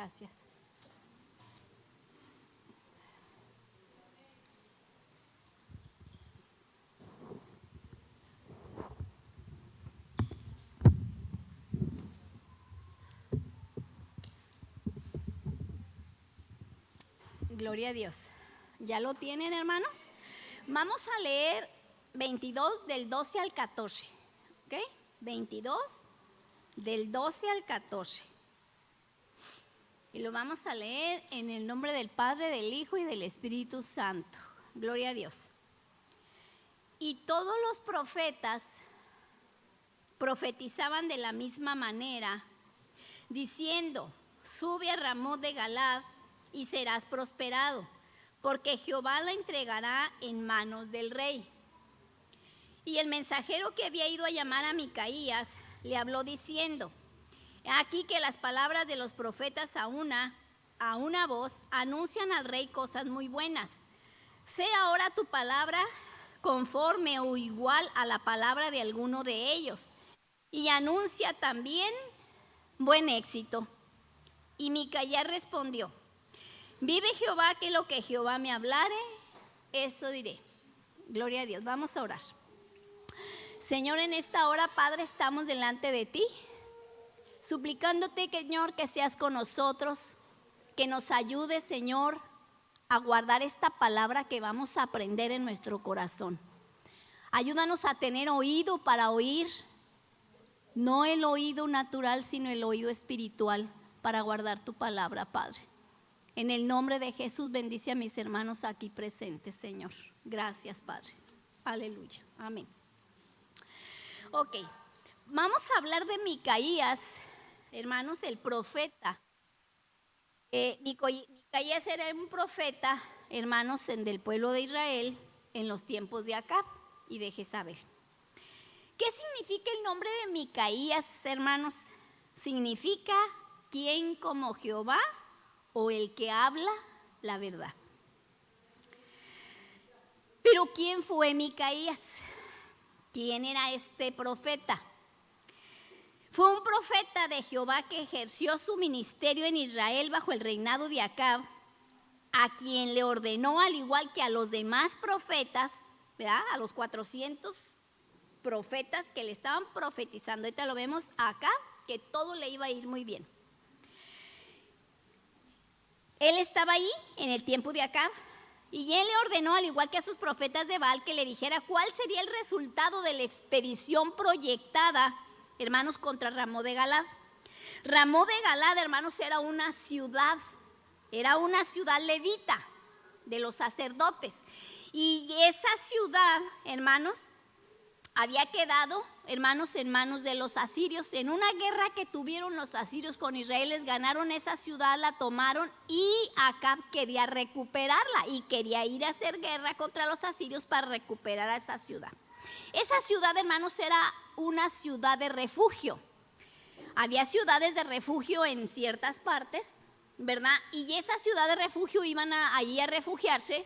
Gracias. Gloria a Dios. ¿Ya lo tienen, hermanos? Vamos a leer 22 del 12 al 14. ¿Ok? 22 del 12 al 14. Y lo vamos a leer en el nombre del Padre, del Hijo y del Espíritu Santo. Gloria a Dios. Y todos los profetas profetizaban de la misma manera, diciendo: sube a Ramot de Galad y serás prosperado, porque Jehová la entregará en manos del rey. Y el mensajero que había ido a llamar a Micaías le habló diciendo: aquí que las palabras de los profetas a una voz anuncian al rey cosas muy buenas. Sea ahora tu palabra conforme o igual a la palabra de alguno de ellos, y anuncia también buen éxito. Y Micaías respondió: vive Jehová, que lo que Jehová me hablare, eso diré. Gloria a Dios. Vamos a orar. Señor, en esta hora, Padre, estamos delante de ti, suplicándote, Señor, que seas con nosotros, que nos ayudes, Señor, a guardar esta palabra que vamos a aprender en nuestro corazón. Ayúdanos a tener oído para oír, no el oído natural, sino el oído espiritual, para guardar tu palabra, Padre. En el nombre de Jesús, bendice a mis hermanos aquí presentes, Señor. Gracias, Padre. Aleluya. Amén. Ok, vamos a hablar de Micaías, hermanos, el profeta. Micaías era un profeta, hermanos, del pueblo de Israel en los tiempos de Acab y de Jezabel. ¿Qué significa el nombre de Micaías, hermanos? Significa ¿quién como Jehová? O el que habla la verdad. Pero ¿quién fue Micaías? ¿Quién era este profeta? Fue un profeta de Jehová que ejerció su ministerio en Israel bajo el reinado de Acab, a quien le ordenó, al igual que a los demás profetas, ¿verdad? A los 400 profetas que le estaban profetizando. Ahorita lo vemos acá, que todo le iba a ir muy bien. Él estaba ahí en el tiempo de Acab, y él le ordenó, al igual que a sus profetas de Baal, que le dijera cuál sería el resultado de la expedición proyectada, hermanos, contra Ramot de Galad. Ramot de Galad, hermanos, era una ciudad levita de los sacerdotes. Y esa ciudad, hermanos, había quedado, hermanos, en manos de los asirios. En una guerra que tuvieron los asirios con Israel, les ganaron esa ciudad, la tomaron, y Acab quería recuperarla y quería ir a hacer guerra contra los asirios para recuperar a esa ciudad. Esa ciudad, hermanos, era una ciudad de refugio. Había ciudades de refugio en ciertas partes, ¿verdad? Y esa ciudad de refugio iban allí a refugiarse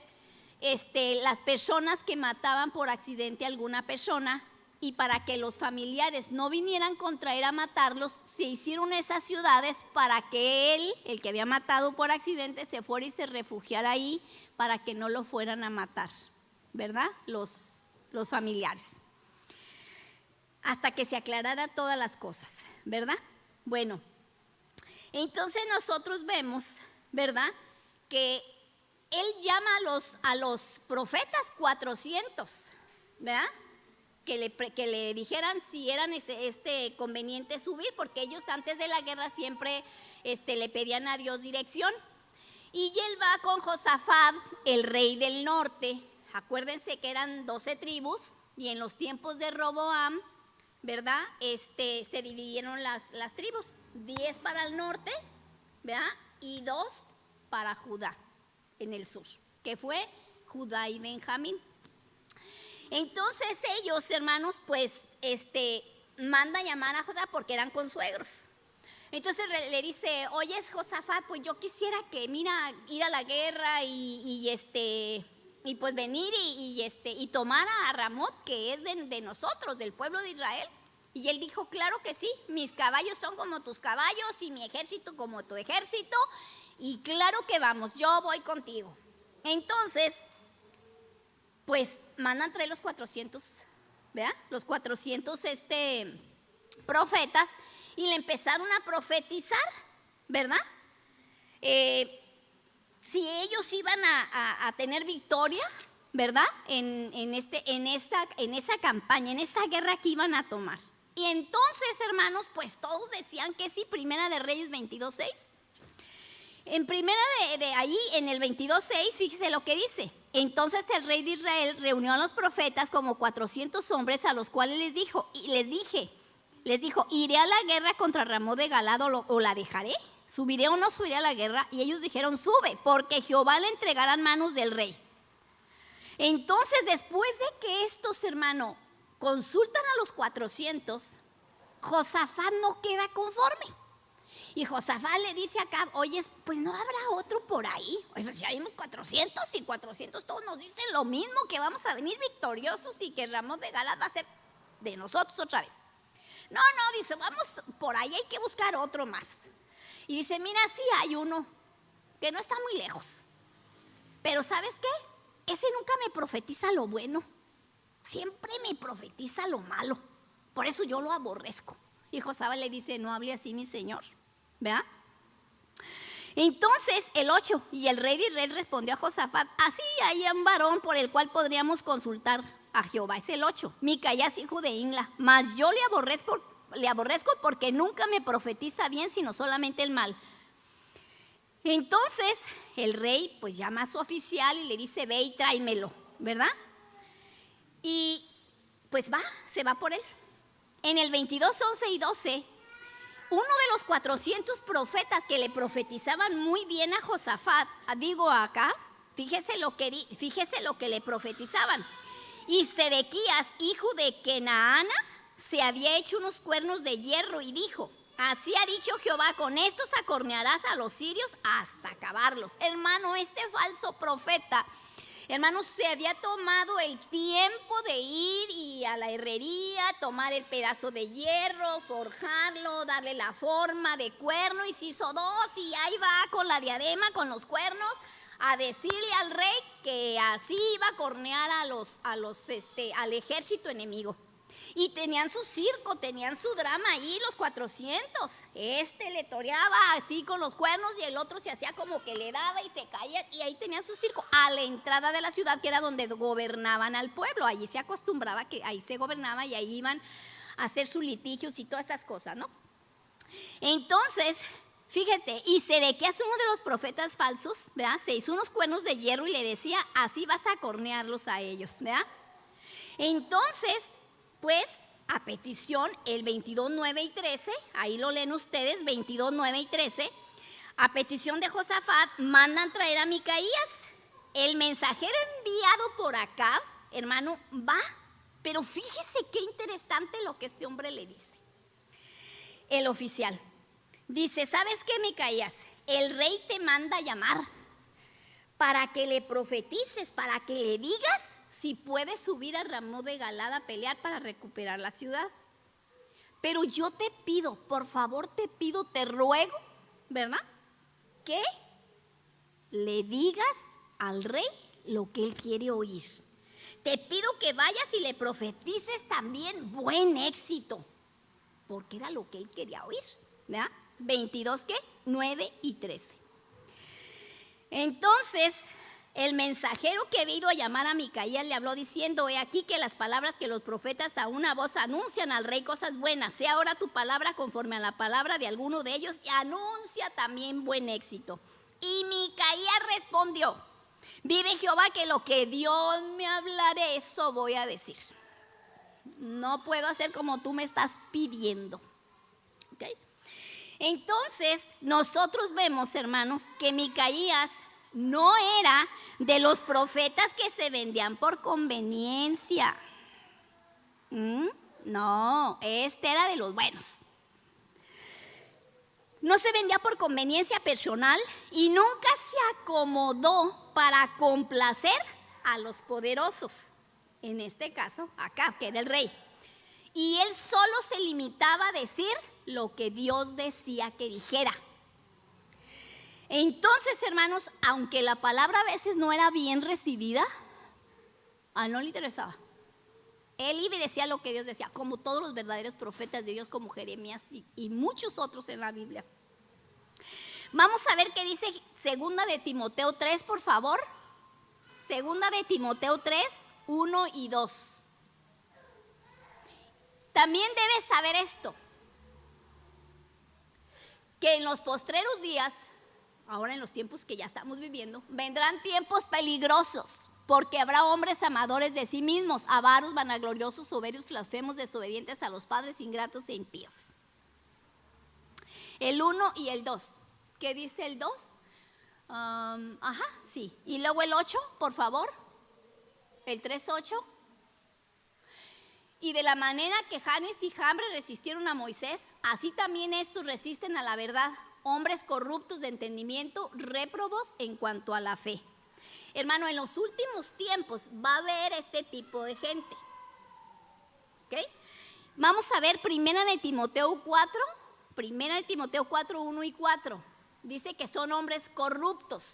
las personas que mataban por accidente a alguna persona, y para que los familiares no vinieran contra él a matarlos, se hicieron esas ciudades para que él, el que había matado por accidente, se fuera y se refugiara ahí para que no lo fueran a matar, ¿verdad? Los familiares, hasta que se aclararan todas las cosas, ¿verdad? Bueno, entonces nosotros vemos, ¿verdad?, que él llama a los profetas 400, ¿verdad?, que le dijeran si eran conveniente subir, porque ellos antes de la guerra siempre le pedían a Dios dirección. Y él va con Josafat, el rey del norte. Acuérdense que eran 12 tribus, y en los tiempos de Roboam, ¿verdad?, se dividieron las tribus, 10 para el norte, ¿verdad?, y 2 para Judá en el sur, que fue Judá y Benjamín. Entonces ellos, hermanos, pues manda llamar a Josafat, porque eran consuegros. Entonces le dice: oye, Josafat, pues yo quisiera que, mira, ir a la guerra y pues venir y tomar a Ramot, que es de nosotros, del pueblo de Israel. Y él dijo, claro que sí, mis caballos son como tus caballos y mi ejército como tu ejército, y claro que vamos, yo voy contigo. Entonces, pues mandan traer los 400, ¿verdad? Los 400 profetas, y le empezaron a profetizar, ¿verdad? Si ellos iban a tener victoria, ¿verdad? En esa campaña, en esa guerra que iban a tomar. Y entonces, hermanos, pues todos decían que sí. Primera de Reyes 22:6. En primera de ahí, en el 22:6, fíjese lo que dice. Entonces el rey de Israel reunió a los profetas como 400 hombres, a los cuales les dijo, ¿iré a la guerra contra Ramón de Galaad o la dejaré? ¿Subiré o no subiré a la guerra? Y ellos dijeron, sube, porque Jehová le entregará en manos del rey. Entonces, después de que estos, hermanos, consultan a los 400, Josafat no queda conforme. Y Josafat le dice a Acab, oye, pues no habrá otro por ahí. Oye, pues ya vimos 400 y 400 todos nos dicen lo mismo, que vamos a venir victoriosos y que Ramón de Galaad va a ser de nosotros otra vez. No, dice, vamos por ahí, hay que buscar otro más. Y dice, mira, sí hay uno que no está muy lejos. Pero ¿sabes qué? Ese nunca me profetiza lo bueno. Siempre me profetiza lo malo. Por eso yo lo aborrezco. Y Josafat le dice, no hable así, mi señor. ¿Verdad? Entonces el 8, y el rey de Israel respondió a Josafat, así hay un varón por el cual podríamos consultar a Jehová. Es el 8, Micaías, hijo de Imla, mas yo le aborrezco porque nunca me profetiza bien, sino solamente el mal. Entonces el rey pues llama a su oficial y le dice, ve y tráemelo, ¿verdad? Y pues se va por él. En el 22, 11 y 12, uno de los 400 profetas que le profetizaban muy bien a Josafat, acá, fíjese lo que le profetizaban. Y Sedequías, hijo de Kenaana, se había hecho unos cuernos de hierro y dijo, así ha dicho Jehová, con estos acornearás a los sirios hasta acabarlos. Hermano, este falso profeta, hermano, se había tomado el tiempo de ir y a la herrería, tomar el pedazo de hierro, forjarlo, darle la forma de cuerno, y se hizo dos, y ahí va con la diadema, con los cuernos, a decirle al rey que así iba a cornear al ejército enemigo. Y tenían su circo, tenían su drama ahí los 400. Le toreaba así con los cuernos y el otro se hacía como que le daba y se caía, y ahí tenían su circo a la entrada de la ciudad, que era donde gobernaban al pueblo. Allí se acostumbraba que ahí se gobernaba y ahí iban a hacer sus litigios y todas esas cosas, ¿no? Entonces, fíjate, y Sedequías, uno de los profetas falsos, ¿verdad? Se hizo unos cuernos de hierro y le decía, así vas a cornearlos a ellos, ¿verdad? Entonces, pues a petición, el 22, 9 y 13, ahí lo leen ustedes, 22, 9 y 13, a petición de Josafat, mandan traer a Micaías. El mensajero enviado por Acab, hermano, va, pero fíjese qué interesante lo que este hombre le dice. El oficial dice, ¿sabes qué, Micaías? El rey te manda a llamar para que le profetices, para que le digas si puedes subir a Ramón de Galaad a pelear para recuperar la ciudad. Pero yo te pido, por favor te pido, te ruego, ¿verdad? Que le digas al rey lo que él quiere oír. Te pido que vayas y le profetices también buen éxito, porque era lo que él quería oír, ¿verdad? 22, ¿qué? 9 y 13. Entonces, el mensajero que había ido a llamar a Micaías le habló diciendo, he aquí que las palabras que los profetas a una voz anuncian al rey cosas buenas. Sea ahora tu palabra conforme a la palabra de alguno de ellos y anuncia también buen éxito. Y Micaías respondió, vive Jehová que lo que Dios me hablaré, eso voy a decir. No puedo hacer como tú me estás pidiendo. ¿Okay? Entonces, nosotros vemos, hermanos, que Micaías no era de los profetas que se vendían por conveniencia. No, era de los buenos. No se vendía por conveniencia personal y nunca se acomodó para complacer a los poderosos. En este caso, Acab, que era el rey. Y él solo se limitaba a decir lo que Dios decía que dijera. Entonces, hermanos, aunque la palabra a veces no era bien recibida, a él no le interesaba. Él iba y decía lo que Dios decía, como todos los verdaderos profetas de Dios, como Jeremías y muchos otros en la Biblia. Vamos a ver qué dice segunda de Timoteo 3, por favor. Segunda de Timoteo 3, 1 y 2. También debes saber esto, que en los postreros días, ahora en los tiempos que ya estamos viviendo, vendrán tiempos peligrosos, porque habrá hombres amadores de sí mismos, avaros, vanagloriosos, soberbios, blasfemos, desobedientes a los padres, ingratos e impíos. El 1 y el 2. ¿Qué dice el 2? Sí. Y luego el 8, por favor. El 3:8. Y de la manera que Janes y Jambres resistieron a Moisés, así también estos resisten a la verdad, hombres corruptos de entendimiento, réprobos en cuanto a la fe. Hermano, en los últimos tiempos va a haber este tipo de gente. ¿Ok? Vamos a ver Primera de Timoteo 4, 1 y 4. Dice que son hombres corruptos.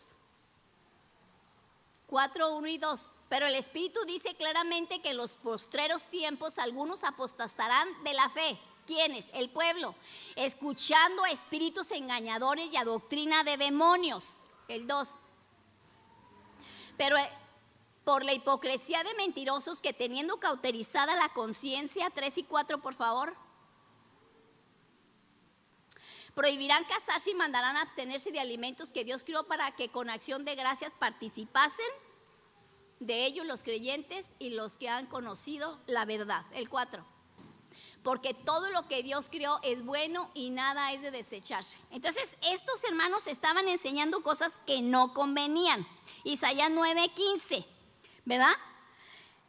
4, 1 y 2. Pero el Espíritu dice claramente que en los postreros tiempos algunos apostatarán de la fe. ¿Quiénes? El pueblo. Escuchando a espíritus engañadores y a doctrina de demonios. El 2. Pero por la hipocresía de mentirosos que teniendo cauterizada la conciencia, 3 y 4, por favor. Prohibirán casarse y mandarán a abstenerse de alimentos que Dios crió para que con acción de gracias participasen de ellos los creyentes y los que han conocido la verdad. El 4. Porque todo lo que Dios crió es bueno y nada es de desecharse. Entonces, estos hermanos estaban enseñando cosas que no convenían. Isaías 9:15, ¿verdad?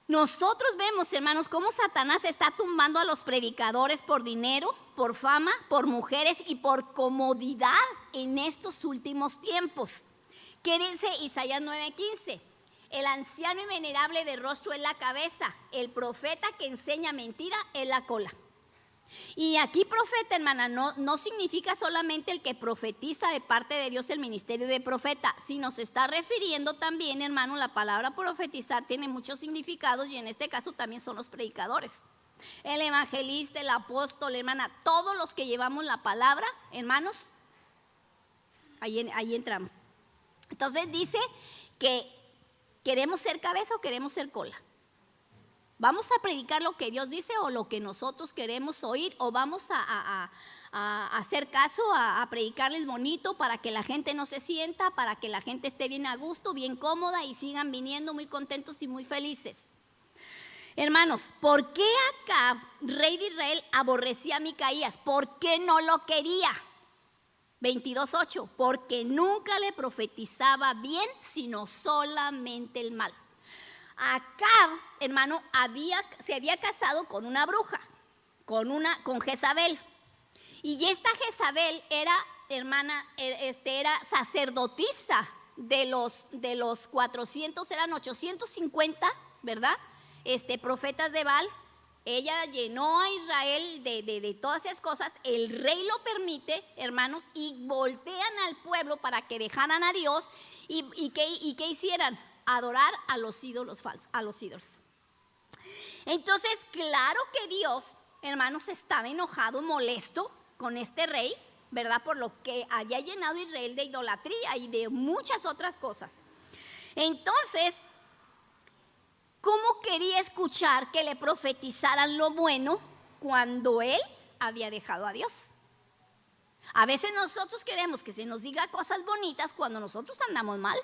Nosotros vemos, hermanos, cómo Satanás está tumbando a los predicadores por dinero, por fama, por mujeres y por comodidad en estos últimos tiempos. ¿Qué dice Isaías 9:15? El anciano y venerable de rostro es la cabeza, el profeta que enseña mentira es la cola. Y aquí profeta, hermana, no significa solamente el que profetiza de parte de Dios el ministerio de profeta, sino se está refiriendo también, hermano, la palabra profetizar tiene muchos significados y en este caso también son los predicadores. El evangelista, el apóstol, hermana, todos los que llevamos la palabra, hermanos, ahí entramos. Entonces dice que ¿queremos ser cabeza o queremos ser cola? ¿Vamos a predicar lo que Dios dice o lo que nosotros queremos oír? ¿O vamos a hacer caso, a predicarles bonito para que la gente no se sienta, para que la gente esté bien a gusto, bien cómoda y sigan viniendo muy contentos y muy felices? Hermanos, ¿por qué Acab, rey de Israel, aborrecía a Micaías? ¿Por qué no lo quería? 22:8, porque nunca le profetizaba bien, sino solamente el mal. Acab, hermano, se había casado con una bruja, con Jezabel. Y esta Jezabel era, hermana, era sacerdotisa de los 400, eran 850, ¿verdad? Profetas de Baal. Ella llenó a Israel de todas esas cosas. El rey lo permite, hermanos, y voltean al pueblo para que dejaran a Dios y ¿qué hicieran? Adorar a los ídolos falsos, a los ídolos. Entonces, claro que Dios, hermanos, estaba enojado, molesto con este rey, ¿verdad? Por lo que había llenado a Israel de idolatría y de muchas otras cosas. Entonces, ¿cómo quería escuchar que le profetizaran lo bueno cuando él había dejado a Dios? A veces nosotros queremos que se nos diga cosas bonitas cuando nosotros andamos mal.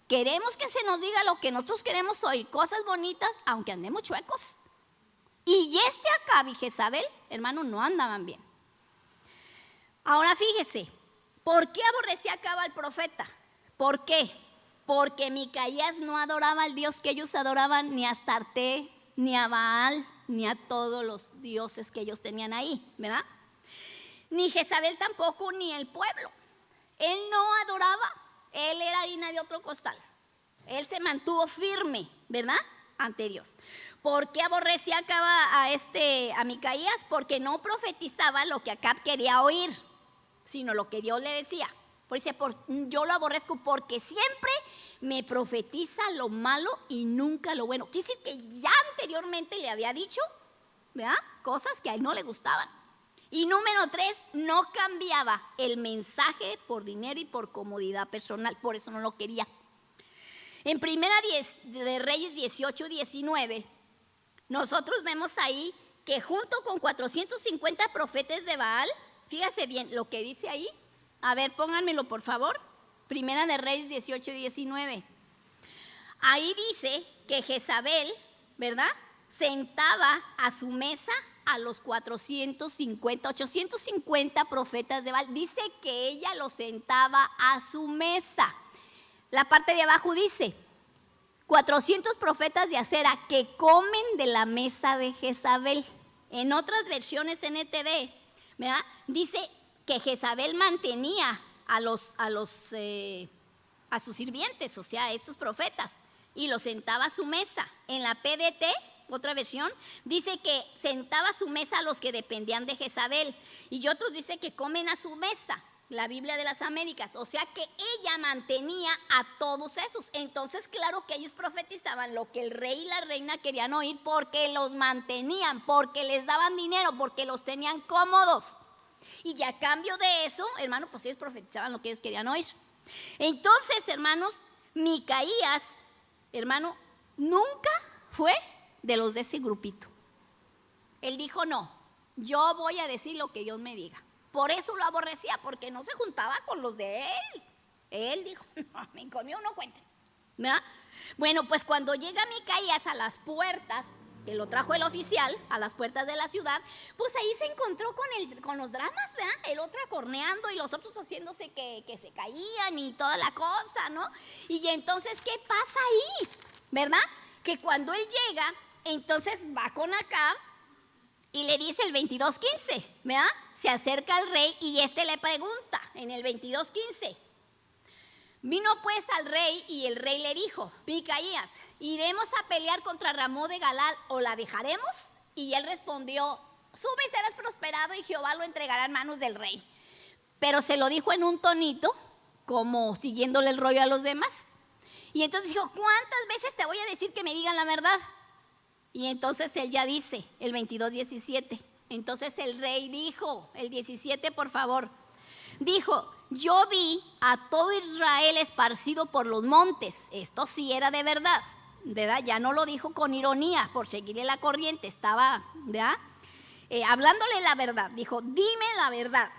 Queremos que se nos diga lo que nosotros queremos oír, cosas bonitas, aunque andemos chuecos. Y Acab y Jezabel, hermano, no andaban bien. Ahora fíjese, ¿por qué aborrecía Acab al profeta? ¿Por qué? Porque Micaías no adoraba al Dios que ellos adoraban, ni a Astarte, ni a Baal, ni a todos los dioses que ellos tenían ahí, ¿verdad? Ni Jezabel tampoco, ni el pueblo. Él no adoraba, él era harina de otro costal. Él se mantuvo firme, ¿verdad? ante Dios. ¿Por qué aborrecía a Micaías? Porque no profetizaba lo que Acab quería oír, sino lo que Dios le decía. Por eso yo lo aborrezco porque siempre me profetiza lo malo y nunca lo bueno. Quiere decir que ya anteriormente le había dicho, ¿verdad?, cosas que a él no le gustaban. Y número 3, no cambiaba el mensaje por dinero y por comodidad personal, por eso no lo quería. En Primera de Reyes 18-19, nosotros vemos ahí que junto con 450 profetas de Baal, fíjese bien lo que dice ahí. A ver, pónganmelo por favor. Primera de Reyes 18-19. Ahí dice que Jezabel, ¿verdad?, sentaba a su mesa a los 850 profetas de Baal. Dice que ella los sentaba a su mesa. La parte de abajo dice 400 profetas de Acera que comen de la mesa de Jezabel. En otras versiones NTV, ¿verdad?, dice que Jezabel mantenía a sus sirvientes, o sea, a estos profetas, y los sentaba a su mesa. En la PDT, otra versión, dice que sentaba a su mesa a los que dependían de Jezabel, y otros dice que comen a su mesa. La Biblia de las Américas, o sea que ella mantenía a todos esos. Entonces claro que ellos profetizaban lo que el rey y la reina querían oír, porque los mantenían, porque les daban dinero, porque los tenían cómodos. Y a cambio de eso, hermano, pues ellos profetizaban lo que ellos querían oír. Entonces, hermanos, Micaías, hermano, nunca fue de los de ese grupito. Él dijo, no, yo voy a decir lo que Dios me diga. Por eso lo aborrecía, porque no se juntaba con los de él. Él dijo, no, conmigo no cuenten, ¿verdad? Bueno, pues cuando llega Micaías a las puertas, que lo trajo el oficial, a las puertas de la ciudad, pues ahí se encontró con los dramas, ¿verdad? El otro acorneando y los otros haciéndose que se caían y toda la cosa, ¿no? Y entonces, ¿qué pasa ahí? ¿Verdad? Que cuando él llega, entonces va con Acab y le dice el 22:15, ¿verdad? Se acerca al rey y le pregunta en el 22:15. Vino pues al rey y el rey le dijo, Micaías, ¿iremos a pelear contra Ramón de Galad o la dejaremos? Y él respondió, sube y serás prosperado y Jehová lo entregará en manos del rey. Pero se lo dijo en un tonito, como siguiéndole el rollo a los demás. Y entonces dijo, ¿cuántas veces te voy a decir que me digan la verdad? Y entonces él ya dice, el 22:17. Entonces el rey dijo, el 17 por favor, dijo, yo vi a todo Israel esparcido por los montes. Esto sí era de verdad, ¿verdad? Ya no lo dijo con ironía, por seguirle la corriente, estaba, ¿verdad?, hablándole la verdad. Dijo, dime la verdad.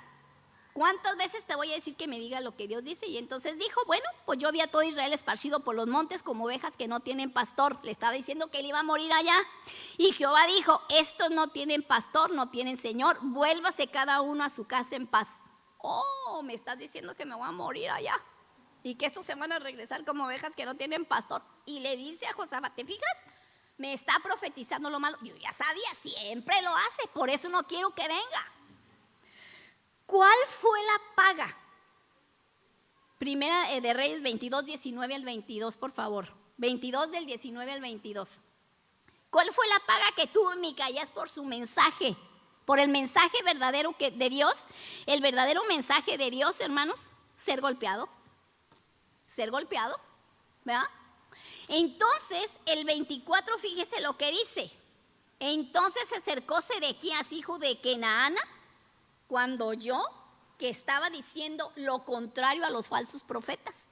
¿Cuántas veces te voy a decir que me diga lo que Dios dice? Y entonces dijo, bueno, pues yo vi a todo Israel esparcido por los montes como ovejas que no tienen pastor. Le estaba diciendo que él iba a morir allá. Y Jehová dijo, estos no tienen pastor, no tienen señor, vuélvase cada uno a su casa en paz. Oh, me estás diciendo que me voy a morir allá y que estos se van a regresar como ovejas que no tienen pastor. Y le dice a Josafat, ¿te fijas? Me está profetizando lo malo. Yo ya sabía, siempre lo hace, por eso no quiero que venga. ¿Cuál fue la paga? Primera de Reyes 22:19 al 22, por favor. 22 del 19 al 22. ¿Cuál fue la paga que tuvo Micaías por su mensaje? Por el mensaje verdadero de Dios. El verdadero mensaje de Dios, hermanos, ser golpeado. Ser golpeado, ¿verdad? Entonces, el 24, fíjese lo que dice. Entonces se acercó Sedequías, hijo de Kenaana, cuando oyó que estaba diciendo lo contrario a los falsos profetas.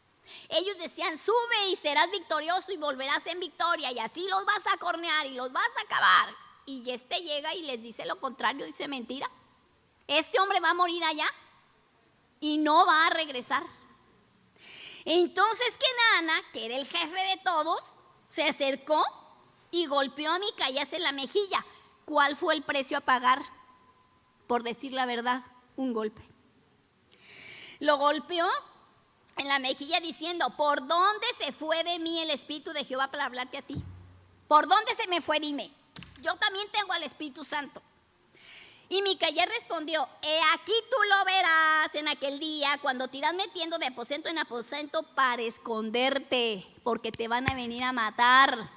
Ellos decían, sube y serás victorioso y volverás en victoria y así los vas a cornear y los vas a acabar. Y llega y les dice lo contrario, dice mentira. Este hombre va a morir allá y no va a regresar. Entonces Kenaana, que era el jefe de todos, se acercó y golpeó a Micaías en la mejilla. ¿Cuál fue el precio a pagar por decir la verdad? Un golpe. Lo golpeó en la mejilla diciendo, ¿por dónde se fue de mí el Espíritu de Jehová para hablarte a ti? ¿Por dónde se me fue? Dime. Yo también tengo al Espíritu Santo. Y Micaías respondió, he aquí tú lo verás en aquel día, cuando te irás metiendo de aposento en aposento para esconderte, porque te van a venir a matar.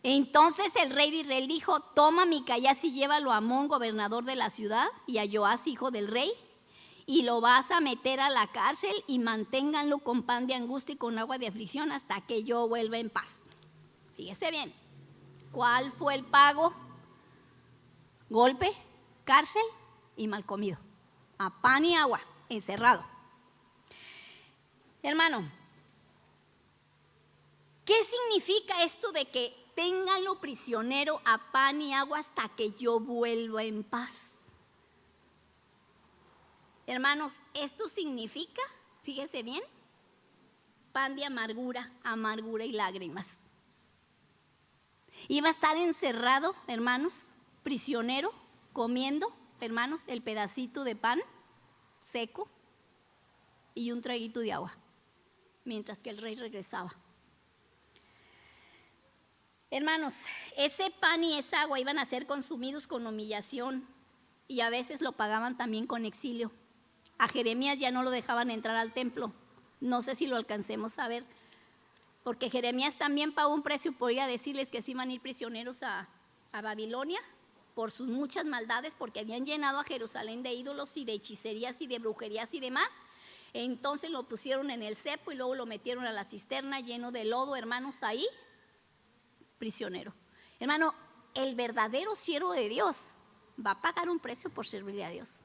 Entonces el rey de Israel dijo: toma a Micaías y llévalo a Amón, gobernador de la ciudad, y a Joás, hijo del rey, y lo vas a meter a la cárcel y manténganlo con pan de angustia y con agua de aflicción hasta que yo vuelva en paz. Fíjese bien, ¿cuál fue el pago? Golpe, cárcel y mal comido, a pan y agua, encerrado. Hermano, ¿qué significa esto de que ténganlo prisionero a pan y agua hasta que yo vuelva en paz? Hermanos, esto significa, fíjese bien, pan de amargura, amargura y lágrimas. Iba a estar encerrado, hermanos, prisionero, comiendo, hermanos, el pedacito de pan seco y un traguito de agua, mientras que el rey regresaba. Hermanos, ese pan y esa agua iban a ser consumidos con humillación y a veces lo pagaban también con exilio. A Jeremías ya no lo dejaban entrar al templo. No sé si lo alcancemos a ver, porque Jeremías también pagó un precio por ir a decirles que se iban a ir prisioneros a Babilonia por sus muchas maldades, porque habían llenado a Jerusalén de ídolos y de hechicerías y de brujerías y demás. Entonces lo pusieron en el cepo y luego lo metieron a la cisterna lleno de lodo, hermanos, ahí, prisionero. Hermano, el verdadero siervo de Dios va a pagar un precio por servirle a Dios.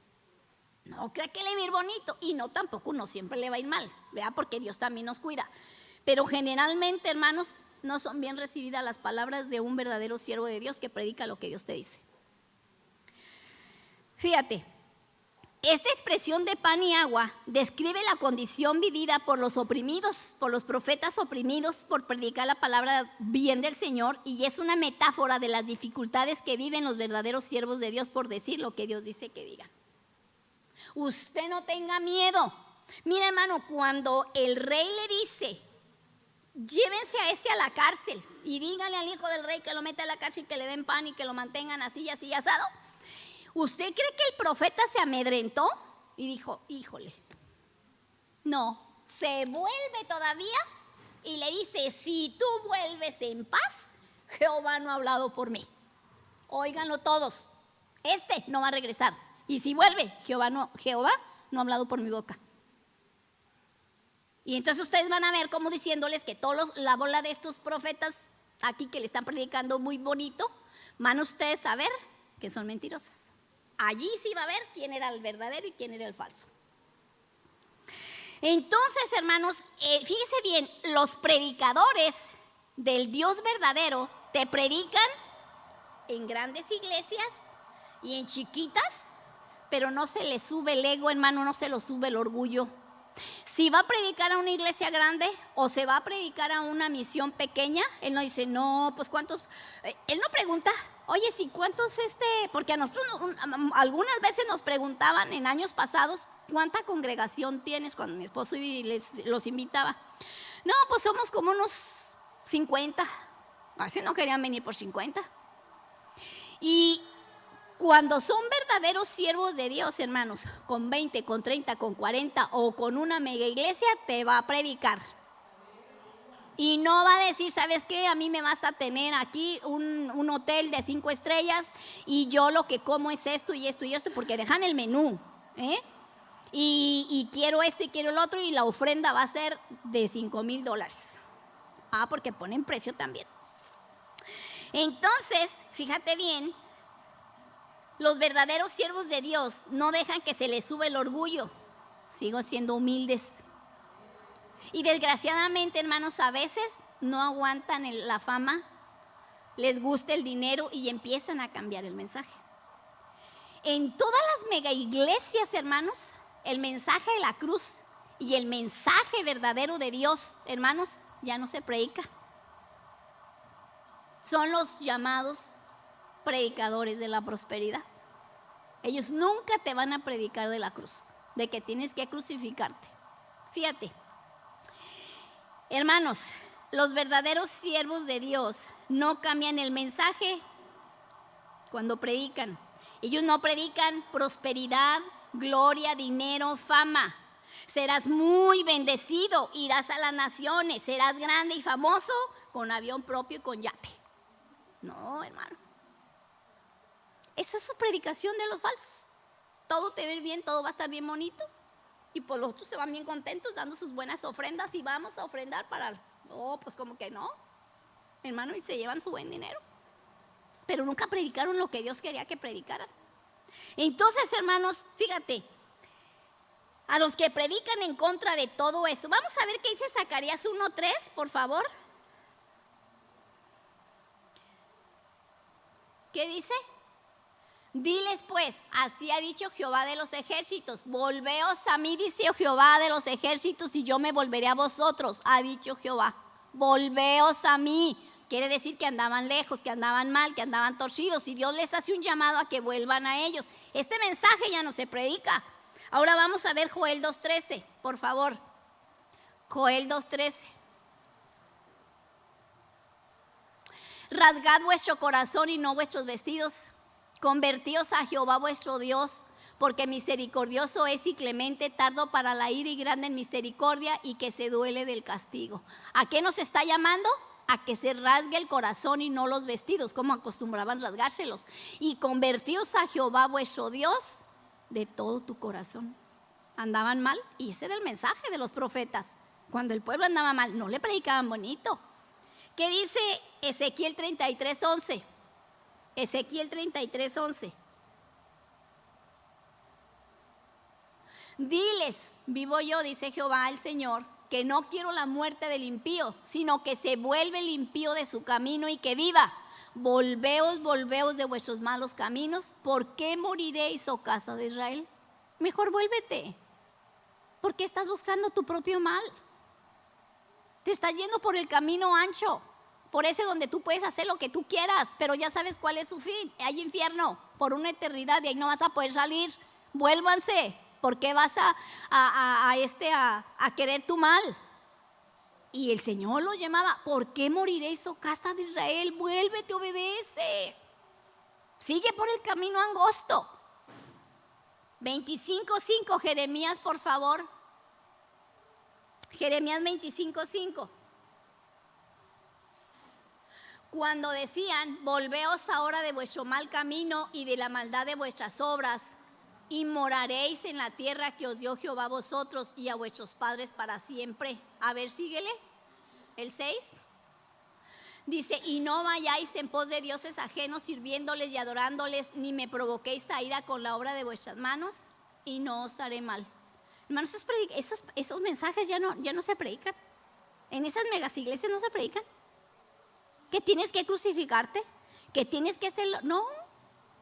No crea que le va a ir bonito, y no, tampoco no siempre le va a ir mal, ¿verdad? Porque Dios también nos cuida. Pero generalmente, hermanos, no son bien recibidas las palabras de un verdadero siervo de Dios que predica lo que Dios te dice. Fíjate, esta expresión de pan y agua describe la condición vivida por los oprimidos, por los profetas oprimidos por predicar la palabra bien del Señor, y es una metáfora de las dificultades que viven los verdaderos siervos de Dios por decir lo que Dios dice que digan. Usted no tenga miedo. Mira, hermano, cuando el rey le dice: llévense a este a la cárcel y díganle al hijo del rey que lo meta a la cárcel y que le den pan y que lo mantengan así y así asado, ¿usted cree que el profeta se amedrentó y dijo: híjole? No, se vuelve todavía y le dice: si tú vuelves en paz, Jehová no ha hablado por mí. Óiganlo todos, este no va a regresar. Y si vuelve, Jehová no ha hablado por mi boca. Y entonces ustedes van a ver como diciéndoles que la bola de estos profetas aquí que le están predicando muy bonito, van ustedes a ver que son mentirosos. Allí sí va a ver quién era el verdadero y quién era el falso. Entonces, hermanos, fíjese bien, los predicadores del Dios verdadero te predican en grandes iglesias y en chiquitas, pero no se le sube el ego, hermano, no se lo sube el orgullo. Si va a predicar a una iglesia grande o se va a predicar a una misión pequeña, él no dice: no, pues cuántos, él no pregunta: oye, si cuántos, porque a nosotros algunas veces nos preguntaban en años pasados: ¿cuánta congregación tienes? Cuando mi esposo los invitaba. No, pues somos como unos 50. Así no querían venir por 50. Y cuando son verdaderos siervos de Dios, hermanos, con 20, con 30, con 40 o con una mega iglesia, te va a predicar. Y no va a decir: ¿sabes qué? A mí me vas a tener aquí un hotel de 5 estrellas y yo lo que como es esto y esto y esto, porque dejan el menú, y quiero esto y quiero el otro, y la ofrenda va a ser de $5,000. Porque ponen precio también. Entonces, fíjate bien, los verdaderos siervos de Dios no dejan que se les sube el orgullo, siguen siendo humildes. Y desgraciadamente, hermanos, a veces no aguantan la fama, les gusta el dinero y empiezan a cambiar el mensaje. En todas las mega iglesias, hermanos, el mensaje de la cruz y el mensaje verdadero de Dios, hermanos, ya no se predica. Son los llamados predicadores de la prosperidad. Ellos nunca te van a predicar de la cruz, de que tienes que crucificarte. Fíjate, hermanos, los verdaderos siervos de Dios no cambian el mensaje cuando predican. Ellos no predican prosperidad, gloria, dinero, fama. Serás muy bendecido, irás a las naciones, serás grande y famoso con avión propio y con yate. No, hermano. Eso es su predicación de los falsos. Todo te va a ir bien, todo va a estar bien bonito. Y pues los otros se van bien contentos dando sus buenas ofrendas y vamos a ofrendar para... No, pues como que no, hermano, y se llevan su buen dinero. Pero nunca predicaron lo que Dios quería que predicaran. Entonces, hermanos, fíjate, a los que predican en contra de todo eso. Vamos a ver qué dice Zacarías 1:3, por favor. ¿Qué dice? Diles pues, así ha dicho Jehová de los ejércitos, volveos a mí, dice Jehová de los ejércitos, y yo me volveré a vosotros, ha dicho Jehová, volveos a mí. Quiere decir que andaban lejos, que andaban mal, que andaban torcidos, y Dios les hace un llamado a que vuelvan a ellos. Este mensaje ya no se predica. Ahora vamos a ver Joel 2:13, por favor. Joel 2:13. Rasgad vuestro corazón y no vuestros vestidos. Convertíos a Jehová vuestro Dios, porque misericordioso es y clemente, tardo para la ira y grande en misericordia, y que se duele del castigo. ¿A qué nos está llamando? A que se rasgue el corazón y no los vestidos, como acostumbraban rasgárselos. Y convertíos a Jehová vuestro Dios de todo tu corazón. Andaban mal, y ese era el mensaje de los profetas. Cuando el pueblo andaba mal, no le predicaban bonito. ¿Qué dice Ezequiel 33:11? Ezequiel 33:11. Diles, vivo yo, dice Jehová el Señor, que no quiero la muerte del impío, sino que se vuelve el impío de su camino y que viva. Volveos, volveos de vuestros malos caminos. ¿Por qué moriréis, oh casa de Israel? Mejor vuélvete. ¿Por qué estás buscando tu propio mal? Te estás yendo por el camino ancho, por ese donde tú puedes hacer lo que tú quieras, pero ya sabes cuál es su fin. Hay infierno por una eternidad y ahí no vas a poder salir. Vuélvanse. ¿Por qué vas a querer tu mal? Y el Señor los llamaba. ¿Por qué moriréis, oh casa de Israel? Vuélvete, obedece. Sigue por el camino angosto. 25:5, Jeremías, por favor. Jeremías 25:5. Cuando decían, volveos ahora de vuestro mal camino y de la maldad de vuestras obras, y moraréis en la tierra que os dio Jehová a vosotros y a vuestros padres para siempre. A ver, síguele. El 6. Dice, y no vayáis en pos de dioses ajenos, sirviéndoles y adorándoles, ni me provoquéis a ira con la obra de vuestras manos, y no os haré mal. Hermanos, esos mensajes ya no se predican. En esas megas iglesias no se predican. Que tienes que crucificarte, que tienes que hacerlo. No,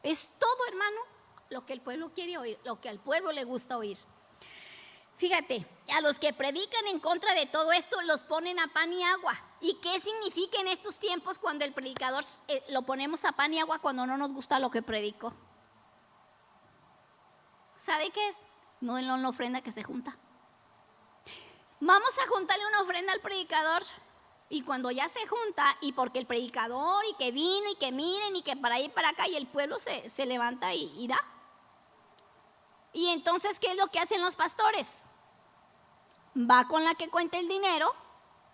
es todo, hermano, lo que el pueblo quiere oír, lo que al pueblo le gusta oír. Fíjate, a los que predican en contra de todo esto los ponen a pan y agua. ¿Y qué significa en estos tiempos cuando el predicador lo ponemos a pan y agua cuando no nos gusta lo que predicó? ¿Sabe qué es? No es una ofrenda que se junta. Vamos a juntarle una ofrenda al predicador. Y cuando ya se junta, y porque el predicador, y que vino, y que miren, y que para ahí para acá, y el pueblo se levanta y da. Y entonces, ¿qué es lo que hacen los pastores? Va con la que cuenta el dinero,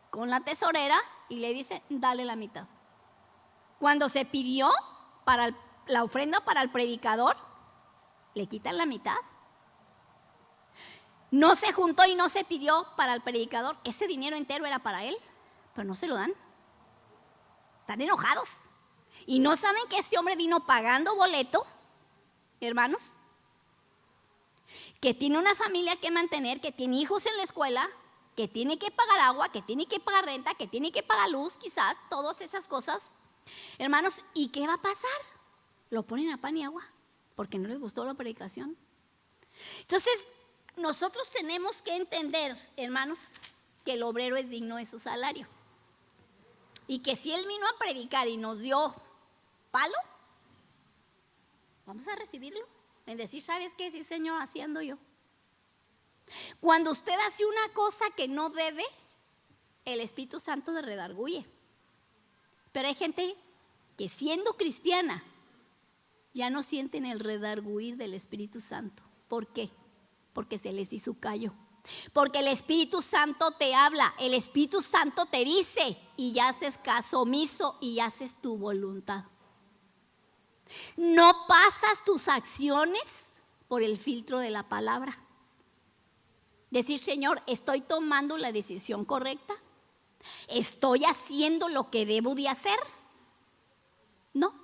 con la tesorera, y le dice, dale la mitad. Cuando se pidió para la ofrenda para el predicador, le quitan la mitad. No se juntó y no se pidió para el predicador, ese dinero entero era para él. Pero no se lo dan. Están enojados. Y no saben que este hombre vino pagando boleto, hermanos, que tiene una familia que mantener, que tiene hijos en la escuela, que tiene que pagar agua, que tiene que pagar renta, que tiene que pagar luz, quizás, todas esas cosas. Hermanos, ¿y qué va a pasar? Lo ponen a pan y agua, porque no les gustó la predicación. Entonces, nosotros tenemos que entender, hermanos, que el obrero es digno de su salario. Y que si él vino a predicar y nos dio palo, vamos a recibirlo. En decir, ¿sabes qué? Sí, Señor, así ando yo. Cuando usted hace una cosa que no debe, el Espíritu Santo le redarguye. Pero hay gente que siendo cristiana ya no sienten el redarguir del Espíritu Santo. ¿Por qué? Porque se les hizo callo. Porque el Espíritu Santo te habla, el Espíritu Santo te dice y ya haces caso omiso y haces tu voluntad. No pasas tus acciones por el filtro de la palabra. Decir, Señor, ¿estoy tomando la decisión correcta? ¿Estoy haciendo lo que debo de hacer? No.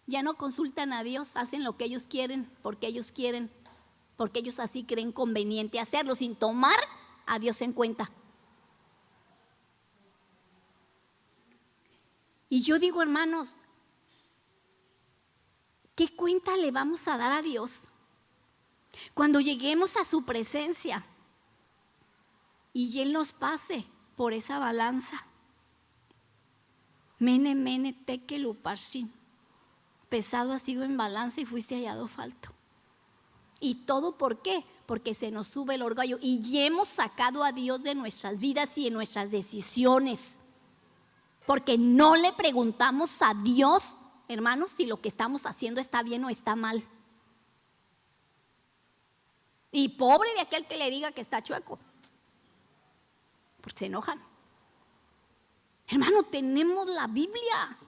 Ya no consultan a Dios, hacen lo que ellos quieren, porque ellos así creen conveniente hacerlo, sin tomar a Dios en cuenta. Y yo digo, hermanos, ¿qué cuenta le vamos a dar a Dios cuando lleguemos a su presencia y Él nos pase por esa balanza? Mene, mene, tekel uparsin. Pesado ha sido en balanza y fuiste hallado falto. ¿Y todo por qué? Porque se nos sube el orgullo y hemos sacado a Dios de nuestras vidas y de nuestras decisiones. Porque no le preguntamos a Dios, hermanos, si lo que estamos haciendo está bien o está mal. Y pobre de aquel que le diga que está chueco, porque se enojan. Hermano, tenemos la Biblia.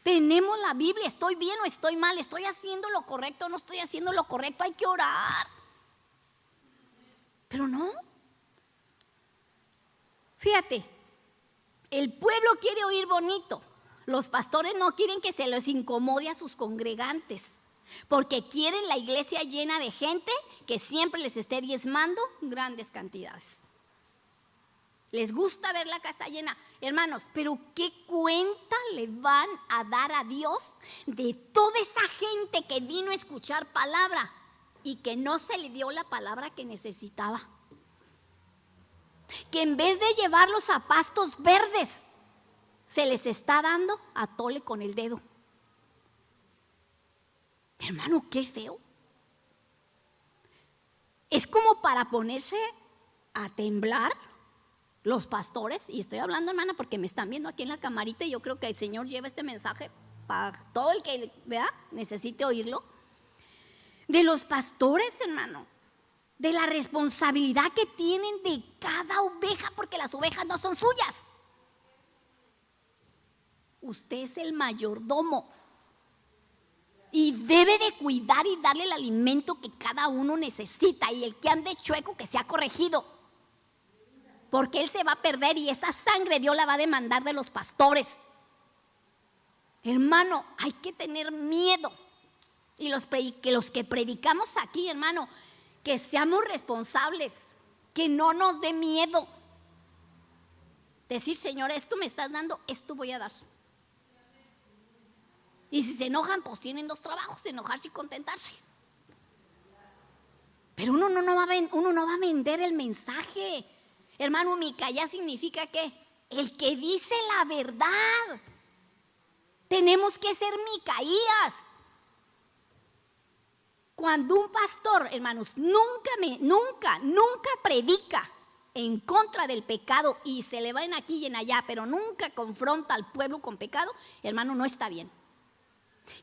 Tenemos la Biblia, estoy bien o estoy mal, estoy haciendo lo correcto o no estoy haciendo lo correcto, hay que orar. Pero no. Fíjate, el pueblo quiere oír bonito, los pastores no quieren que se les incomode a sus congregantes, porque quieren la iglesia llena de gente que siempre les esté diezmando grandes cantidades. Les gusta ver la casa llena, hermanos, pero ¿qué cuenta le van a dar a Dios de toda esa gente que vino a escuchar palabra y que no se le dio la palabra que necesitaba? Que en vez de llevarlos a pastos verdes, se les está dando a tole con el dedo. Hermano, qué feo. Es como para ponerse a temblar los pastores, y estoy hablando, hermana, porque me están viendo aquí en la camarita y yo creo que el Señor lleva este mensaje para todo el que vea, necesite oírlo. De los pastores, hermano, de la responsabilidad que tienen de cada oveja, porque las ovejas no son suyas. Usted es el mayordomo y debe de cuidar y darle el alimento que cada uno necesita, y el que ande chueco que sea corregido, porque él se va a perder y esa sangre Dios la va a demandar de los pastores. Hermano, hay que tener miedo. Y los que predicamos aquí, hermano, que seamos responsables, que no nos dé miedo. Decir, Señor, esto me estás dando, esto voy a dar. Y si se enojan, pues tienen dos trabajos, enojarse y contentarse. Pero uno no va a vender el mensaje. Hermano, Micaías significa ¿qué? El que dice la verdad. Tenemos que ser Micaías. Cuando un pastor, hermanos, nunca predica en contra del pecado y se le va en aquí y en allá, pero nunca confronta al pueblo con pecado, hermano, no está bien.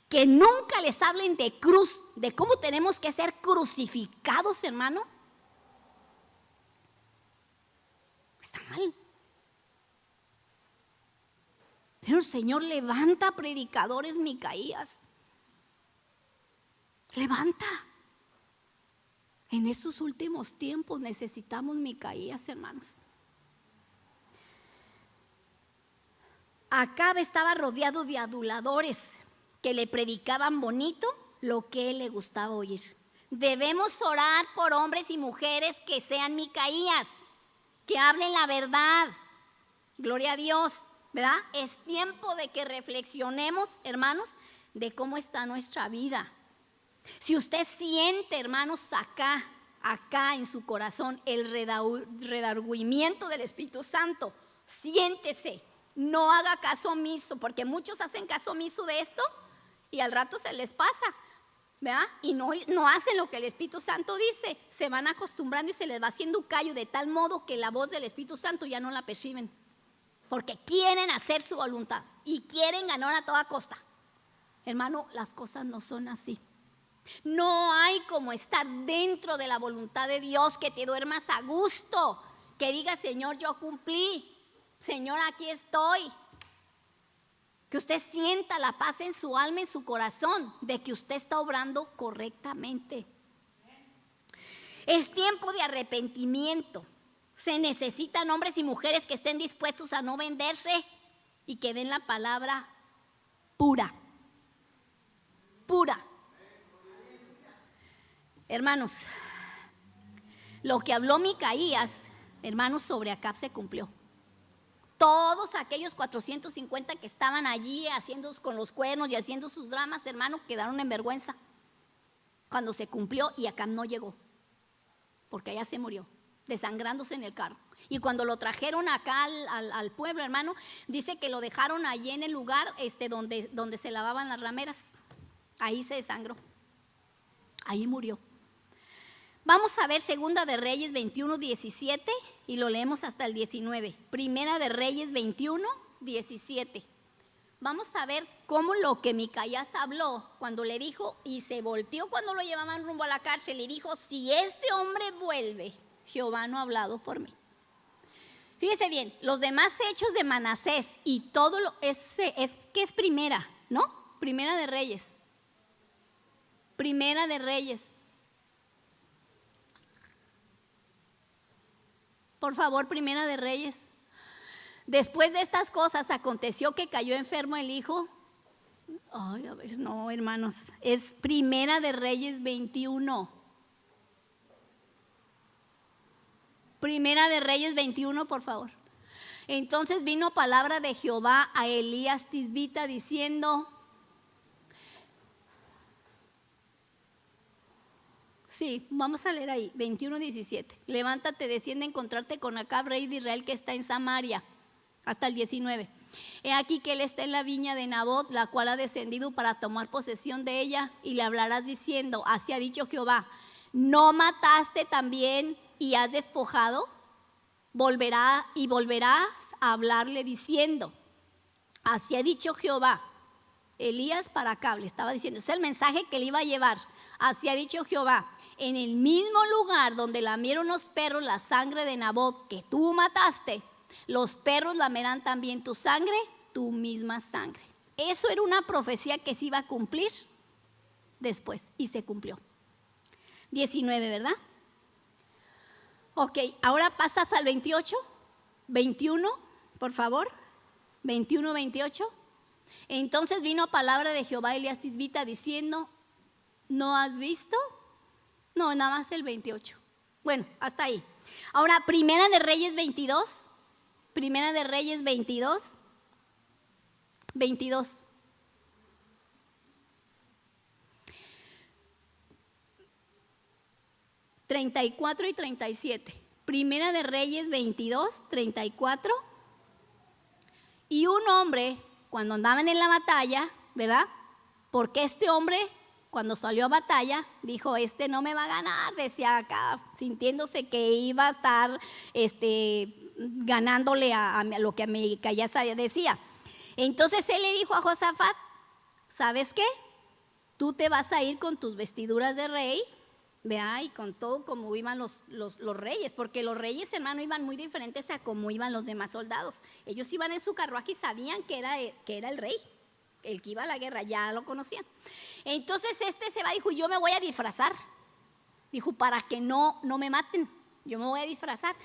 Que nunca les hablen de cruz, de cómo tenemos que ser crucificados, hermano, está mal. Pero Señor, levanta predicadores, Micaías. Levanta. En estos últimos tiempos necesitamos Micaías, hermanos. Acabe estaba rodeado de aduladores que le predicaban bonito lo que él le gustaba oír. Debemos orar por hombres y mujeres que sean Micaías, que hablen la verdad. Gloria a Dios, ¿verdad? Es tiempo de que reflexionemos, hermanos, de cómo está nuestra vida. Si usted siente, hermanos, acá en su corazón el redargüimiento del Espíritu Santo, siéntese, no haga caso omiso, porque muchos hacen caso omiso de esto y al rato se les pasa, ¿verdad? Y no hacen lo que el Espíritu Santo dice, se van acostumbrando y se les va haciendo un callo de tal modo que la voz del Espíritu Santo ya no la perciben, porque quieren hacer su voluntad y quieren ganar a toda costa. Hermano, las cosas no son así. No hay como estar dentro de la voluntad de Dios, que te duermas a gusto, que digas, Señor, yo cumplí, Señor, aquí estoy. Que usted sienta la paz en su alma, en su corazón, de que usted está obrando correctamente. Es tiempo de arrepentimiento. Se necesitan hombres y mujeres que estén dispuestos a no venderse y que den la palabra pura. Pura. Hermanos, lo que habló Micaías, hermanos, sobre Acab se cumplió. Todos aquellos 450 que estaban allí haciendo con los cuernos y haciendo sus dramas, hermano, quedaron en vergüenza cuando se cumplió y Acab no llegó, porque allá se murió, desangrándose en el carro. Y cuando lo trajeron acá al pueblo, hermano, dice que lo dejaron allí en el lugar donde se lavaban las rameras. Ahí se desangró, ahí murió. Vamos a ver Segunda de Reyes 21, 17 y lo leemos hasta el 19. Primera de Reyes 21, 17. Vamos a ver cómo lo que Micaías habló cuando le dijo, y se volteó cuando lo llevaban rumbo a la cárcel y dijo, si este hombre vuelve, Jehová no ha hablado por mí. Fíjese bien, los demás hechos de Manasés y todo lo ¿qué es primera? ¿No? Primera de Reyes. Primera de Reyes. Por favor, Primera de Reyes. Después de estas cosas aconteció que cayó enfermo el hijo. Ay, a ver, no, hermanos, es Primera de Reyes 21. Primera de Reyes 21, por favor. Entonces vino palabra de Jehová a Elías Tisbita diciendo, sí, vamos a leer ahí, 21, 17. Levántate, desciende a encontrarte con Acab, rey de Israel, que está en Samaria. Hasta el 19. He aquí que él está en la viña de Nabot, la cual ha descendido para tomar posesión de ella, y le hablarás diciendo, así ha dicho Jehová, ¿no mataste también y has despojado? Volverás a hablarle diciendo, así ha dicho Jehová. Elías para Acab le estaba diciendo, es el mensaje que le iba a llevar. Así ha dicho Jehová, en el mismo lugar donde lamieron los perros la sangre de Nabot que tú mataste, los perros lamerán también tu sangre, tu misma sangre. Eso era una profecía que se iba a cumplir después y se cumplió. 19, ¿verdad? Ok, ahora pasas al 28, 21, por favor. 21, 28. Entonces vino palabra de Jehová a Elías Tisbita diciendo, ¿no has visto? No, nada más el 28. Bueno, hasta ahí. Ahora, Primera de Reyes 22. Primera de Reyes 22. 22. ...34 y 37... Primera de Reyes 22, 34... ...y un hombre... ...cuando andaban en la batalla... ¿verdad? Porque este hombre... ...cuando salió a batalla... ...dijo, no me va a ganar... ...decía acá... ...sintiéndose que iba a estar... ...ganándole a lo que Micaías decía... Entonces él le dijo a Josafat... ¿Sabes qué? Tú te vas a ir con tus vestiduras de rey... Vea, y con todo como iban los reyes, porque los reyes, hermano, iban muy diferentes a como iban los demás soldados. Ellos iban en su carruaje y sabían que era el rey, el que iba a la guerra, ya lo conocían. Entonces se va, dijo, yo me voy a disfrazar. Dijo, para que no me maten, yo me voy a disfrazar.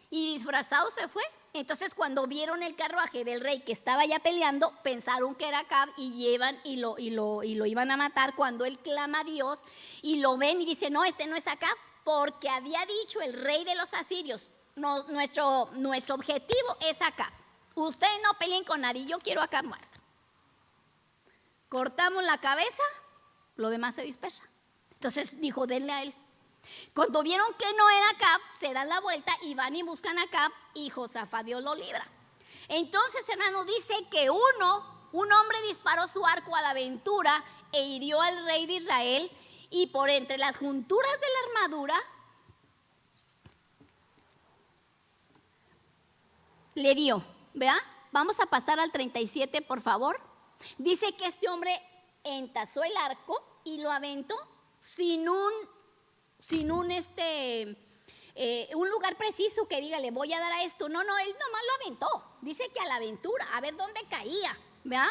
Y disfrazado se fue. Entonces cuando vieron el carruaje del rey que estaba ya peleando, pensaron que era Acab y llevan y lo iban a matar. Cuando él clama a Dios y lo ven y dice, no, no es Acab, porque había dicho el rey de los asirios, no, nuestro objetivo es Acab. Ustedes no peleen con nadie, yo quiero a Acab muerto. Cortamos la cabeza, lo demás se dispersa. Entonces dijo, denle a él. Cuando vieron que no era Acab, se dan la vuelta y van y buscan a Acab y Josafat Dios lo libra. Entonces, hermano, dice que un hombre disparó su arco a la aventura e hirió al rey de Israel, y por entre las junturas de la armadura le dio, ¿verdad? Vamos a pasar al 37, por favor. Dice que este hombre entazó el arco y lo aventó sin un lugar preciso que diga, le voy a dar a esto. No, él nomás lo aventó. Dice que a la aventura, a ver dónde caía, ¿verdad?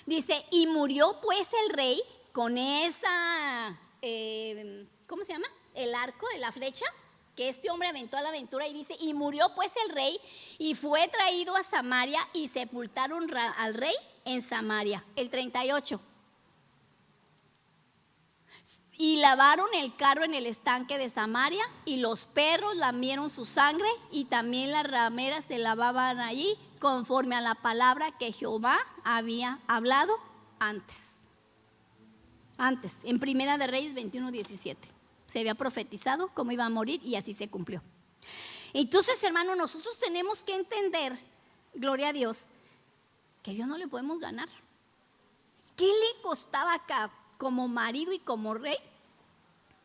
Dice, y murió pues el rey con esa, ¿cómo se llama? El arco, la flecha, que este hombre aventó a la aventura, y dice, y murió pues el rey, y fue traído a Samaria, y sepultaron al rey en Samaria. El 38. Y lavaron el carro en el estanque de Samaria, y los perros lamieron su sangre, y también las rameras se lavaban allí, conforme a la palabra que Jehová había hablado antes. En Primera de Reyes 21:17. Se había profetizado cómo iba a morir, y así se cumplió. Entonces, hermano, nosotros tenemos que entender, gloria a Dios, que a Dios no le podemos ganar. ¿Qué le costaba acá, como marido y como rey,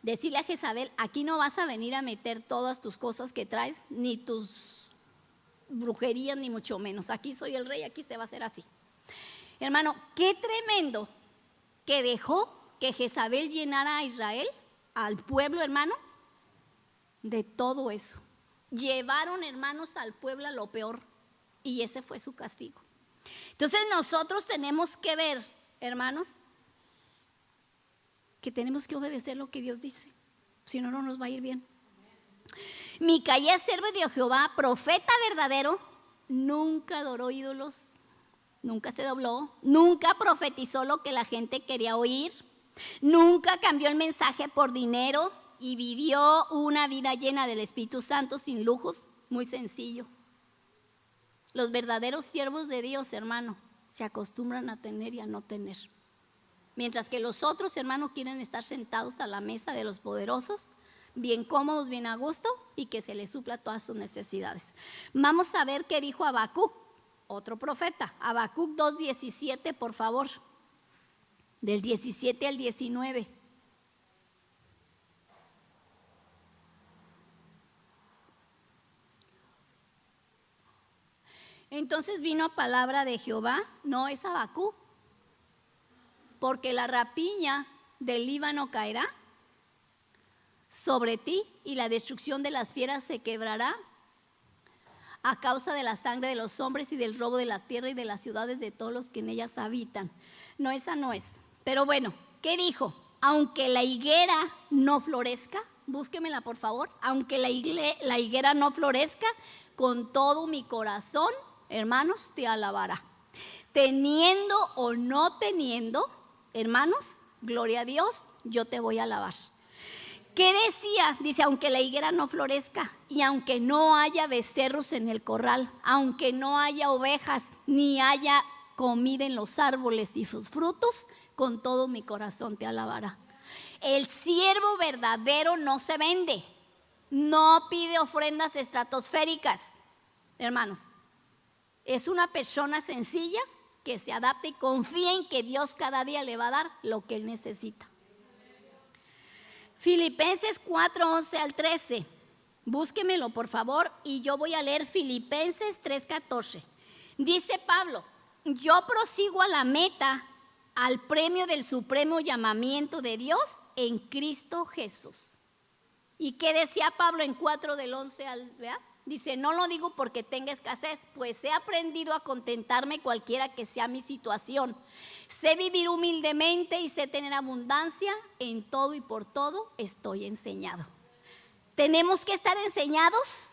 decirle a Jezabel, aquí no vas a venir a meter todas tus cosas que traes, ni tus brujerías, ni mucho menos? Aquí soy el rey, aquí se va a hacer así. Hermano, qué tremendo que dejó que Jezabel llenara a Israel, al pueblo, hermano, de todo eso. Llevaron, hermanos, al pueblo a lo peor, y ese fue su castigo. Entonces nosotros tenemos que ver, hermanos, que tenemos que obedecer lo que Dios dice, si no, no nos va a ir bien. Micaías, siervo de Jehová, profeta verdadero, nunca adoró ídolos, nunca se dobló, nunca profetizó lo que la gente quería oír, nunca cambió el mensaje por dinero, y vivió una vida llena del Espíritu Santo, sin lujos, muy sencillo. Los verdaderos siervos de Dios, hermano, se acostumbran a tener y a no tener. Mientras que los otros, hermanos, quieren estar sentados a la mesa de los poderosos, bien cómodos, bien a gusto, y que se les supla todas sus necesidades. Vamos a ver qué dijo Habacuc, otro profeta. Habacuc 2:17, por favor, del 17 al 19. Entonces vino palabra de Jehová, no es Habacuc, porque la rapiña del Líbano caerá sobre ti, y la destrucción de las fieras se quebrará a causa de la sangre de los hombres y del robo de la tierra y de las ciudades de todos los que en ellas habitan. No, esa no es. Pero bueno, ¿qué dijo? Aunque la higuera no florezca, búsquemela por favor, aunque la higuera no florezca, con todo mi corazón, hermanos, te alabará. Teniendo o no teniendo, hermanos, gloria a Dios, yo te voy a alabar. ¿Qué decía? Dice, aunque la higuera no florezca, y aunque no haya becerros en el corral, aunque no haya ovejas, ni haya comida en los árboles y sus frutos, con todo mi corazón te alabará. El siervo verdadero no se vende, no pide ofrendas estratosféricas, hermanos. Es una persona sencilla que se adapta y confía en que Dios cada día le va a dar lo que él necesita. Filipenses 4:11 al 13. Búsquemelo por favor, y yo voy a leer Filipenses 3:14. Dice Pablo, yo prosigo a la meta, al premio del supremo llamamiento de Dios en Cristo Jesús. ¿Y qué decía Pablo en 4 del 11 al, ¿verdad? Dice, no lo digo porque tenga escasez, pues he aprendido a contentarme cualquiera que sea mi situación. Sé vivir humildemente y sé tener abundancia. En todo y por todo estoy enseñado. Tenemos que estar enseñados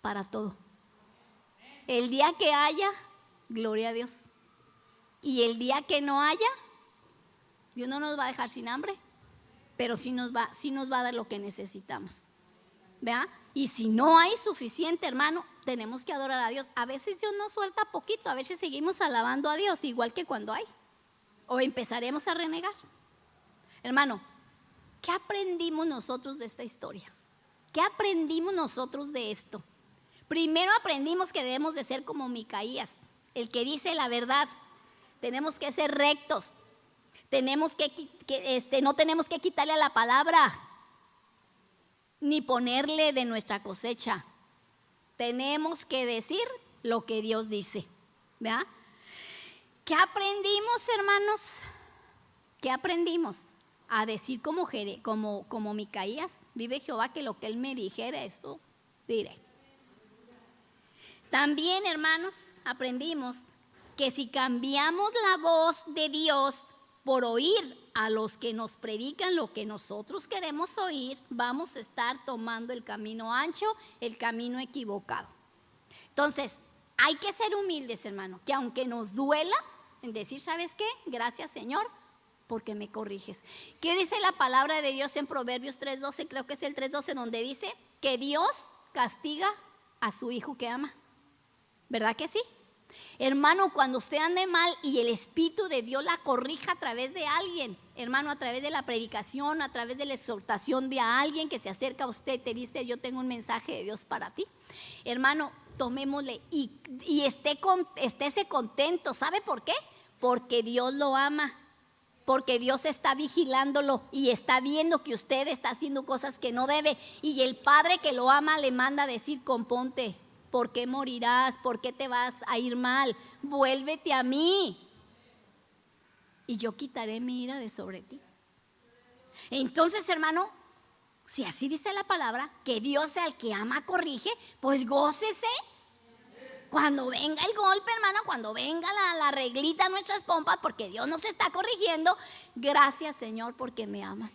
para todo. El día que haya, gloria a Dios. Y el día que no haya, Dios no nos va a dejar sin hambre, pero sí nos va a dar lo que necesitamos. ¿Verdad? Y si no hay suficiente, hermano, tenemos que adorar a Dios. A veces Dios nos suelta poquito, a veces seguimos alabando a Dios, igual que cuando hay. O empezaremos a renegar. Hermano, ¿qué aprendimos nosotros de esta historia? ¿Qué aprendimos nosotros de esto? Primero aprendimos que debemos de ser como Micaías, el que dice la verdad. Tenemos que ser rectos. Tenemos no tenemos que quitarle a la palabra, ni ponerle de nuestra cosecha. Tenemos que decir lo que Dios dice, ¿verdad? ¿Qué aprendimos, hermanos? ¿Qué aprendimos? a decir como Micaías, vive Jehová que lo que él me dijera, eso diré. También, hermanos, aprendimos que si cambiamos la voz de Dios por oír a los que nos predican lo que nosotros queremos oír, vamos a estar tomando el camino ancho, el camino equivocado. Entonces, hay que ser humildes, hermano, que aunque nos duela, en decir, ¿sabes qué? Gracias, Señor, porque me corriges. ¿Qué dice la palabra de Dios en Proverbios 3:12? Creo que es el 3:12, donde dice que Dios castiga a su hijo que ama. ¿Verdad que sí? Hermano, cuando usted ande mal y el Espíritu de Dios la corrija a través de alguien, hermano, a través de la predicación, a través de la exhortación de alguien que se acerca a usted, te dice, yo tengo un mensaje de Dios para ti. Hermano, tomémosle y estése contento. ¿Sabe por qué? Porque Dios lo ama. Porque Dios está vigilándolo y está viendo que usted está haciendo cosas que no debe. Y el Padre que lo ama le manda a decir, componte. ¿Por qué morirás? ¿Por qué te vas a ir mal? Vuélvete a mí y yo quitaré mi ira de sobre ti. Entonces, hermano, si así dice la palabra, que Dios al que ama corrige, pues gócese. Cuando venga el golpe, hermano, cuando venga la reglita a nuestras pompas, porque Dios nos está corrigiendo, gracias, Señor, porque me amas.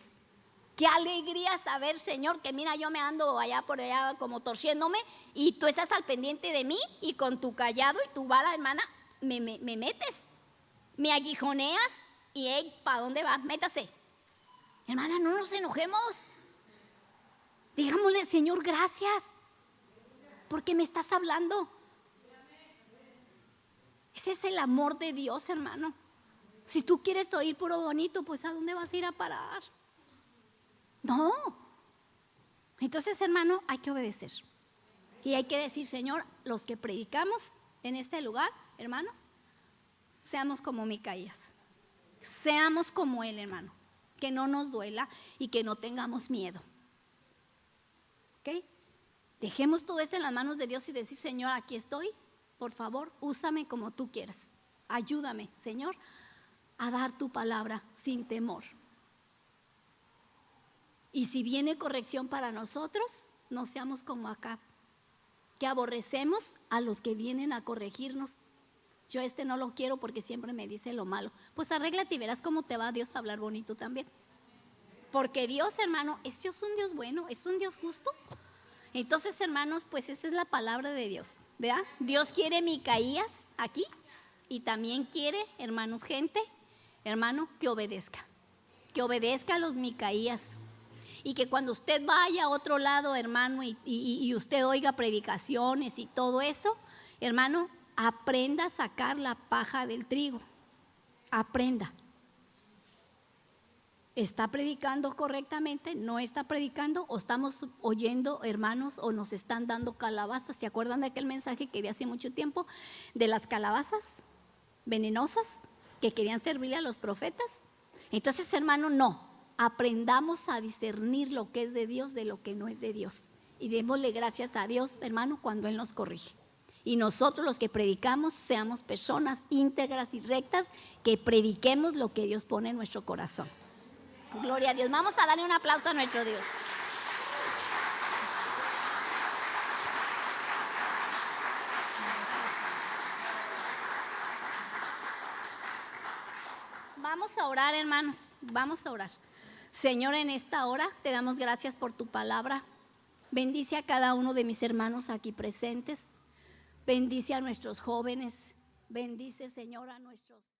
Qué alegría saber, Señor, que mira, yo me ando allá por allá como torciéndome y tú estás al pendiente de mí y con tu callado y tu vara, hermana, me metes, me aguijoneas y hey, ¿para dónde va? Métase. Hermana, no nos enojemos. Digámosle, Señor, gracias, porque me estás hablando. Ese es el amor de Dios, hermano. Si tú quieres oír puro bonito, pues ¿a dónde vas a ir a parar? No. Entonces, hermano, hay que obedecer. Y hay que decir, Señor, los que predicamos en este lugar, hermanos, seamos como Micaías. Seamos como él, hermano. Que no nos duela y que no tengamos miedo. ¿Ok? Dejemos todo esto en las manos de Dios y decir, Señor, aquí estoy. Por favor, úsame como tú quieras. Ayúdame, Señor, a dar tu palabra sin temor. Y si viene corrección para nosotros, no seamos como acá, que aborrecemos a los que vienen a corregirnos. Yo no lo quiero porque siempre me dice lo malo. Pues arréglate y verás cómo te va Dios a hablar bonito también. Porque Dios, hermano, es un Dios bueno, es un Dios justo. Entonces, hermanos, pues esa es la palabra de Dios, ¿verdad? Dios quiere Micaías aquí y también quiere, hermanos, gente, hermano, que obedezca a los Micaías. Y que cuando usted vaya a otro lado, hermano, y usted oiga predicaciones y todo eso, hermano, aprenda a sacar la paja del trigo. Aprenda. ¿Está predicando correctamente? ¿No está predicando? ¿O estamos oyendo, hermanos, o nos están dando calabazas? ¿Se acuerdan de aquel mensaje que di hace mucho tiempo de las calabazas venenosas que querían servirle a los profetas? Entonces, hermano, no. Aprendamos a discernir lo que es de Dios de lo que no es de Dios. Y démosle gracias a Dios, hermano, cuando Él nos corrige. Y nosotros los que predicamos seamos personas íntegras y rectas, que prediquemos lo que Dios pone en nuestro corazón. Gloria a Dios. Vamos a darle un aplauso a nuestro Dios. Vamos a orar, hermanos. Vamos a orar. Señor, en esta hora te damos gracias por tu palabra. Bendice a cada uno de mis hermanos aquí presentes. Bendice a nuestros jóvenes. Bendice, Señor, a nuestros